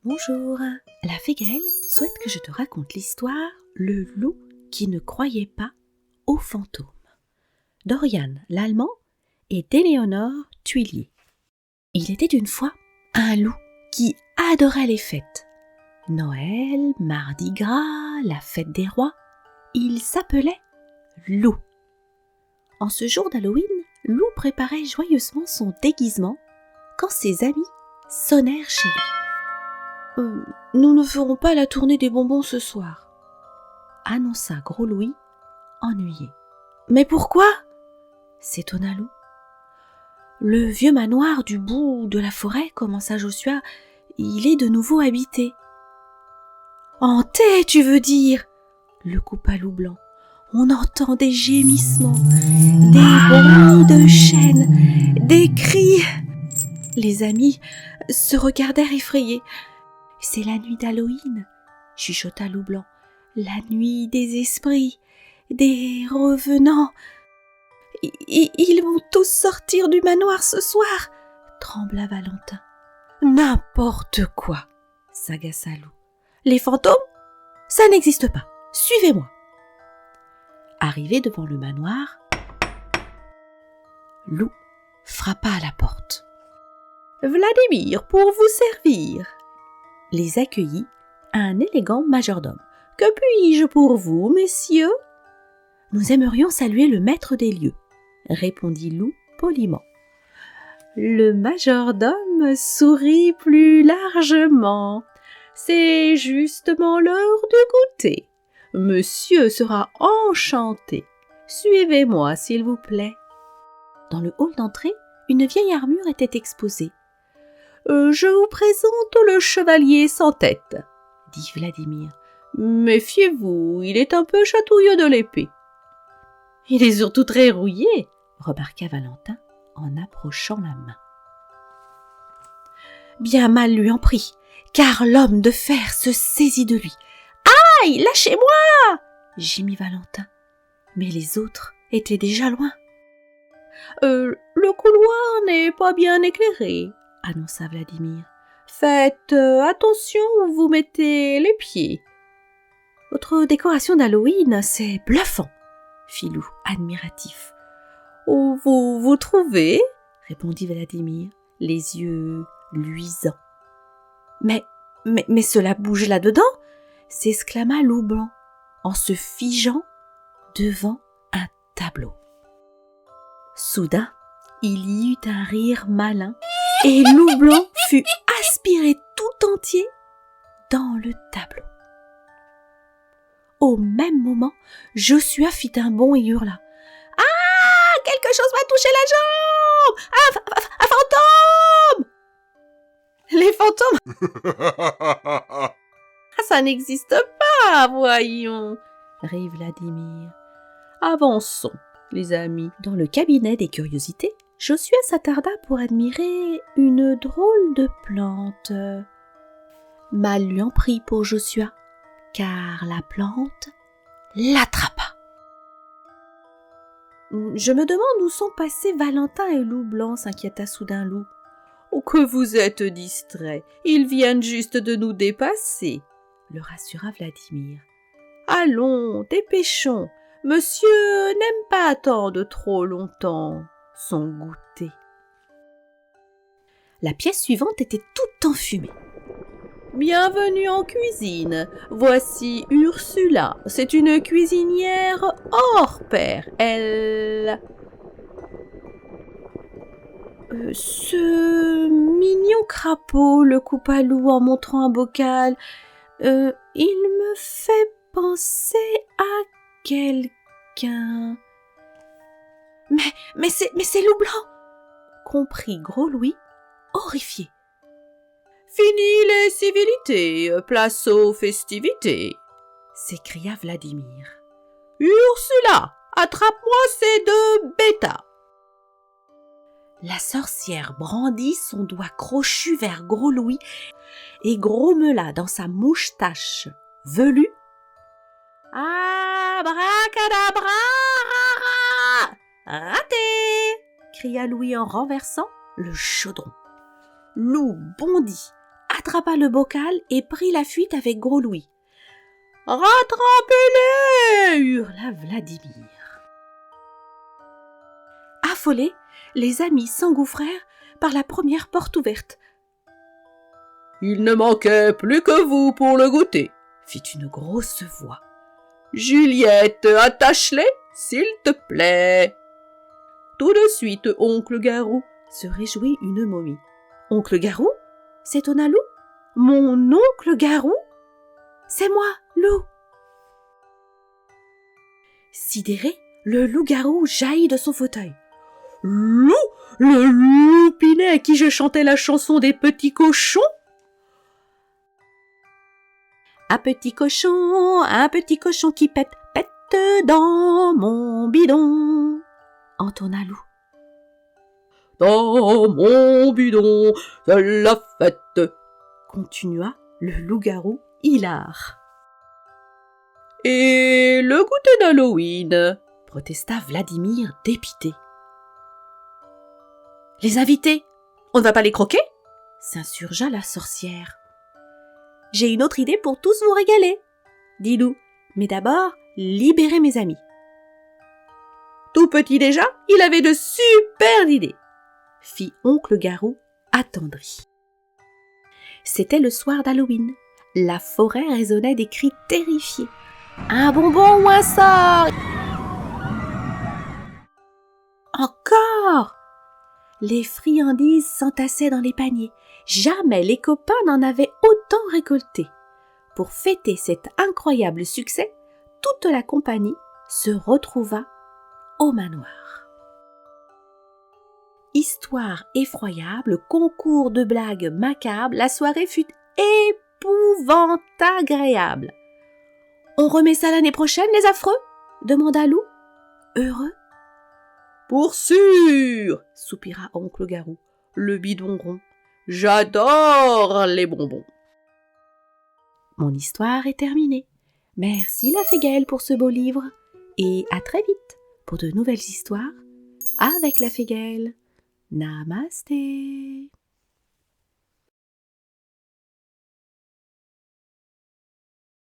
Bonjour, la fée Gaëlle souhaite que je te raconte l'histoire Le loup qui ne croyait pas aux fantômes, d'Oriane Lallemand et d'Éléonore Thuillier. Il était une fois un loup qui adorait les fêtes. Noël, Mardi Gras, la fête des rois, il s'appelait Loup. En ce jour d'Halloween, Loup préparait joyeusement son déguisement quand ses amis sonnèrent chez lui. Nous ne ferons pas la tournée des bonbons ce soir, annonça Gros Louis, ennuyé. Mais pourquoi ? S'étonna Loup. Le vieux manoir du bout de la forêt, commença Joshua, il est de nouveau habité. Hanté, tu veux dire ? Le coupa Loup Blanc. On entend des gémissements, des bruits de chaînes, des cris. Les amis se regardèrent effrayés. C'est la nuit d'Halloween, chuchota Loup Blanc. La nuit des esprits, des revenants. Ils vont tous sortir du manoir ce soir, trembla Valentin. N'importe quoi, s'agaça Loup. Les fantômes ? Ça n'existe pas. Suivez-moi. Arrivé devant le manoir, Loup frappa à la porte. Vladimir, pour vous servir. Les accueillit un élégant majordome. Que puis-je pour vous, messieurs ? Nous aimerions saluer le maître des lieux, répondit Loup poliment. Le majordome sourit plus largement. C'est justement l'heure de goûter. Monsieur sera enchanté. Suivez-moi, s'il vous plaît. Dans le hall d'entrée, une vieille armure était exposée. Je vous présente le chevalier sans tête, dit Vladimir. Méfiez-vous, il est un peu chatouilleux de l'épée. Il est surtout très rouillé, remarqua Valentin en approchant la main. Bien mal lui en prit, car l'homme de fer se saisit de lui. Aïe, lâchez-moi ! Gémit Valentin, mais les autres étaient déjà loin. Le couloir n'est pas bien éclairé, annonça Vladimir. Faites attention où vous mettez les pieds. Votre décoration d'Halloween, c'est bluffant, fit Loup, admiratif. Oh, vous trouvez ? Répondit Vladimir, les yeux luisants. Mais cela bouge là-dedans ? S'exclama Loup Blanc, en se figeant devant un tableau. Soudain, il y eut un rire malin, et Loup Blanc fut aspiré tout entier dans le tableau. Au même moment, Joshua fit un bond et hurla. « Ah ! Quelque chose m'a touché la jambe ! Un fantôme !» Les fantômes ? Ça n'existe pas, voyons, rit Vladimir. Avançons, les amis. Dans le cabinet des curiosités, Joshua s'attarda pour admirer une drôle de plante. Mal lui en prit pour Joshua, car la plante l'attrapa. Je me demande où sont passés Valentin et Loup Blanc, s'inquiéta soudain Loup. Oh, que vous êtes distraits, ils viennent juste de nous dépasser, le rassura Vladimir. Allons, dépêchons, monsieur n'aime pas attendre trop longtemps son goûter. La pièce suivante était toute enfumée. Bienvenue en cuisine, voici Ursula, c'est une cuisinière hors pair, elle... Ce mignon crapaud, le coupa Loup en montrant un bocal, il me fait penser à quelqu'un. Mais c'est Loup Blanc, comprit Gros Louis, horrifié. Fini les civilités, place aux festivités, s'écria Vladimir. Ursula, attrape-moi ces deux bêtas. La sorcière brandit son doigt crochu vers Gros Louis et grommela dans sa moustache velue. Abracadabra! Raté! Cria Louis en renversant le chaudron. Loup bondit, attrapa le bocal et prit la fuite avec Gros Louis. « Rattrapez-les » hurla Vladimir. Affolés, les amis s'engouffrèrent par la première porte ouverte. « Il ne manquait plus que vous pour le goûter » fit une grosse voix. « Juliette, attache-les, s'il te plaît !» Tout de suite, oncle Garou, se réjouit une momie. « Oncle Garou » s'étonna Loup. « Mon oncle Garou ? C'est moi, Loup !» Sidéré, le loup-garou jaillit de son fauteuil. « Loup, le loupinet à qui je chantais la chanson des petits cochons ?» Un petit cochon qui pète, pète dans mon bidon, entonna Loup. Dans mon bidon, c'est la fête, continua le loup-garou hilar. Et le goûter d'Halloween, protesta Vladimir dépité. Les invités, on ne va pas les croquer ? S'insurgea la sorcière. J'ai une autre idée pour tous vous régaler, dit Loup. Mais d'abord, libérez mes amis. Tout petit déjà, il avait de super idées, fit oncle Garou attendri. C'était le soir d'Halloween. La forêt résonnait des cris terrifiés. Un bonbon ou un sort ? Encore ? Les friandises s'entassaient dans les paniers. Jamais les copains n'en avaient autant récolté. Pour fêter cet incroyable succès, toute la compagnie se retrouva au manoir. Histoire effroyable, concours de blagues macabres, la soirée fut épouvantagréable. « On remet ça l'année prochaine, les affreux ?» demanda Loup. Heureux. « Pour sûr !» soupira oncle Garou, le bidon rond. « J'adore les bonbons !» Mon histoire est terminée. Merci la fée Gaëlle pour ce beau livre et à très vite pour de nouvelles histoires avec la fée Gaëlle. Namasté.